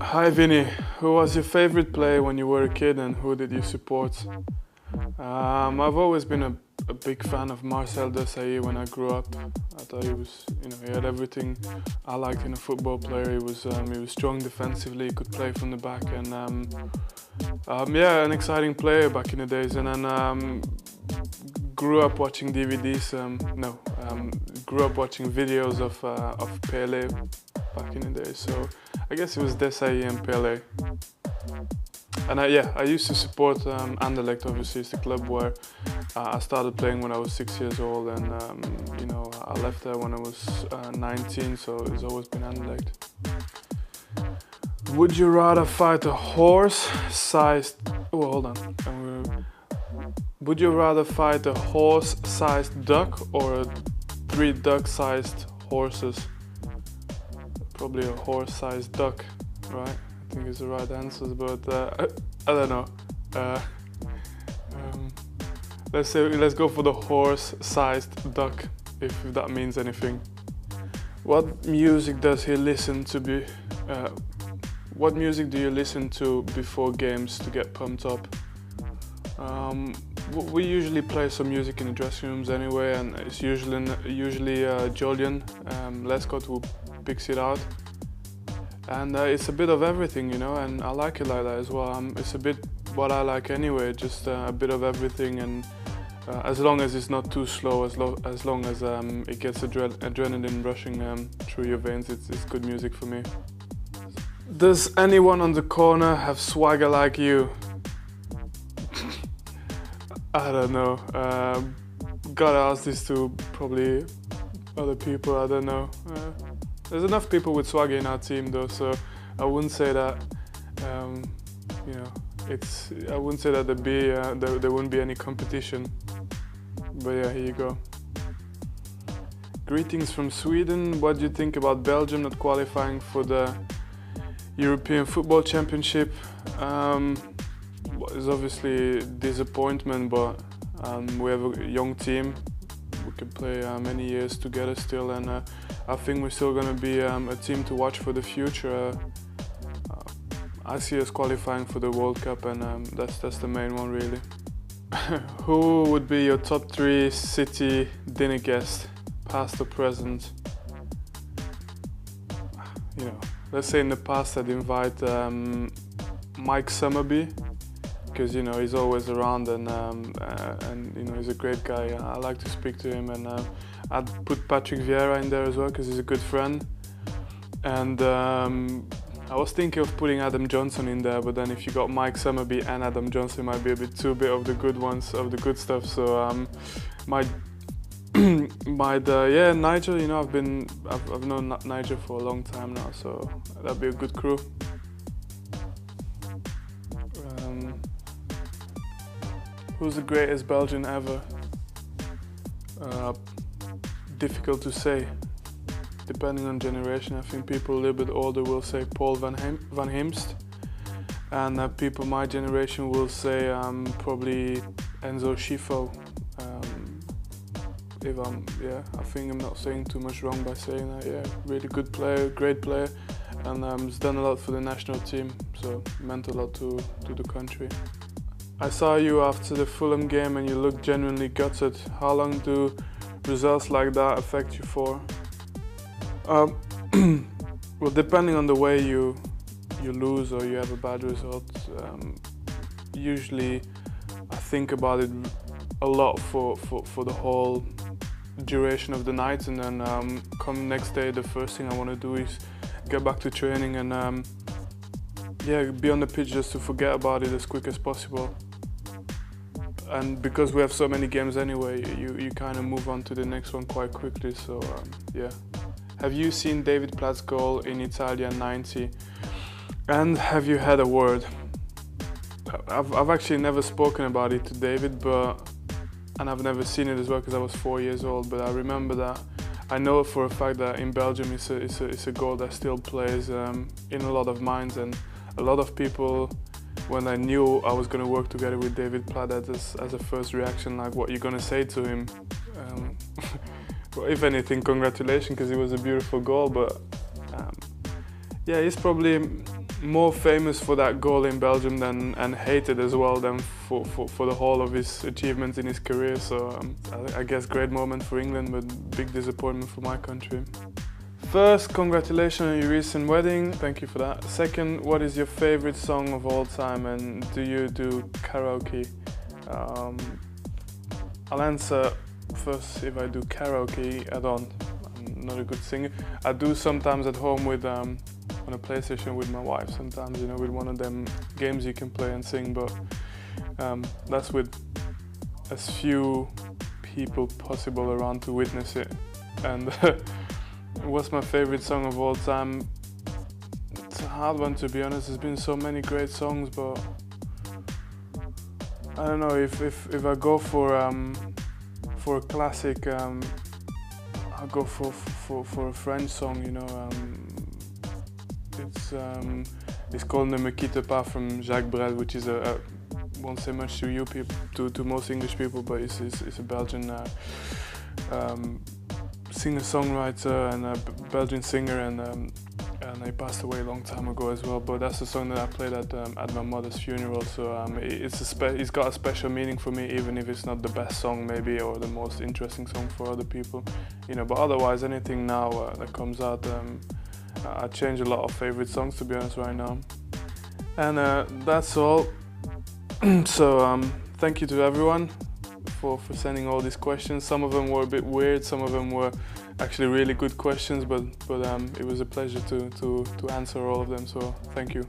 Hi Vinnie, who was your favorite player when you were a kid and who did you support? I've always been a big fan of Marcel Desailly when I grew up. I thought he was, he had everything I liked in a football player. He was strong defensively, he could play from the back, and yeah, an exciting player back in the days. And then grew up watching DVDs. Grew up watching videos of Pele back in the day. So I guess it was Desailly and Pele. And I used to support Anderlecht. Obviously, it's the club where I started playing when I was 6 years old, and I left there when I was 19. So it's always been Anderlecht. Would you rather fight a horse-sized? Oh, hold on. Would you rather fight a horse-sized duck or three duck-sized horses? Probably a horse-sized duck, right? I think it's the right answers, but I don't know. Let's go for the horse-sized duck, if that means anything. What music does he listen to? What music do you listen to before games to get pumped up? We usually play some music in the dressing rooms anyway, and it's usually Julian Lescott who picks it out. And it's a bit of everything, and I like it like that as well. It's a bit what I like anyway, just a bit of everything, and as long as it's not too slow, as long as it gets adrenaline rushing through your veins, it's good music for me. Does anyone on the corner have swagger like you? I don't know. Gotta ask this to probably other people, I don't know. There's enough people with swagger in our team though, so I wouldn't say that, I wouldn't say that there wouldn't be any competition. But yeah, here you go. Greetings from Sweden. What do you think about Belgium not qualifying for the European Football Championship? It's obviously a disappointment, but we have a young team. We can play many years together still, and I think we're still going to be a team to watch for the future. I see us qualifying for the World Cup, and that's the main one really. Who would be your top 3 city dinner guest, past or present? Let's say in the past I'd invite Mike Summerby, because he's always around, and he's a great guy. I like to speak to him, and I'd put Patrick Vieira in there as well because he's a good friend. And I was thinking of putting Adam Johnson in there, but then if you got Mike Summerby and Adam Johnson, it might be a bit too bit of the good ones, of the good stuff. So yeah, Nigel. I've known Nigel for a long time now, so that'd be a good crew. Who's the greatest Belgian ever? Difficult to say. Depending on generation, I think people a little bit older will say Paul van Himst, and people my generation will say probably Enzo Schifo. I think I'm not saying too much wrong by saying that. Yeah, really good player, great player, and has done a lot for the national team, so meant a lot to the country. I saw you after the Fulham game and you looked genuinely gutted. How long do results like that affect you for? Well, depending on the way you lose or you have a bad result, usually I think about it a lot for the whole duration of the night, and then come next day, the first thing I want to do is get back to training and be on the pitch just to forget about it as quick as possible. And because we have so many games anyway, you kind of move on to the next one quite quickly, so yeah. Have you seen David Platt's goal in Italia 90? And have you had a word? I've actually never spoken about it to David, and I've never seen it as well because I was 4 years old, but I remember that. I know for a fact that in Belgium it's a goal that still plays in a lot of minds, and a lot of people, when I knew I was going to work together with David Platt, as a first reaction, like, what you're going to say to him if anything, congratulations, because it was a beautiful goal. But yeah, he's probably more famous for that goal in Belgium and hated as well than for the whole of his achievements in his career. So I guess great moment for England, but big disappointment for my country. First, congratulations on your recent wedding. Thank you for that. Second, what is your favorite song of all time, and do you do karaoke? I'll answer first. If I do karaoke, I don't. I'm not a good singer. I do sometimes at home with on a PlayStation with my wife. Sometimes, you know, with one of them games you can play and sing. But that's with as few people possible around to witness it. And what's my favorite song of all time? It's a hard one, to be honest. There's been so many great songs, but I don't know. If I go for a classic, I'll go for a French song. You know, it's called Ne me quitte pas from Jacques Brel, which is won't say much to you people, to most English people, but it's a Belgian singer-songwriter and a Belgian singer, and he passed away a long time ago as well. But that's the song that I played at my mother's funeral. So it's got a special meaning for me, even if it's not the best song maybe or the most interesting song for other people, you know. But otherwise, anything now that comes out, I change a lot of favorite songs, to be honest, right now. And that's all. So thank you to everyone for sending all these questions. Some of them were a bit weird, some of them were actually really good questions, but it was a pleasure to answer all of them, so thank you.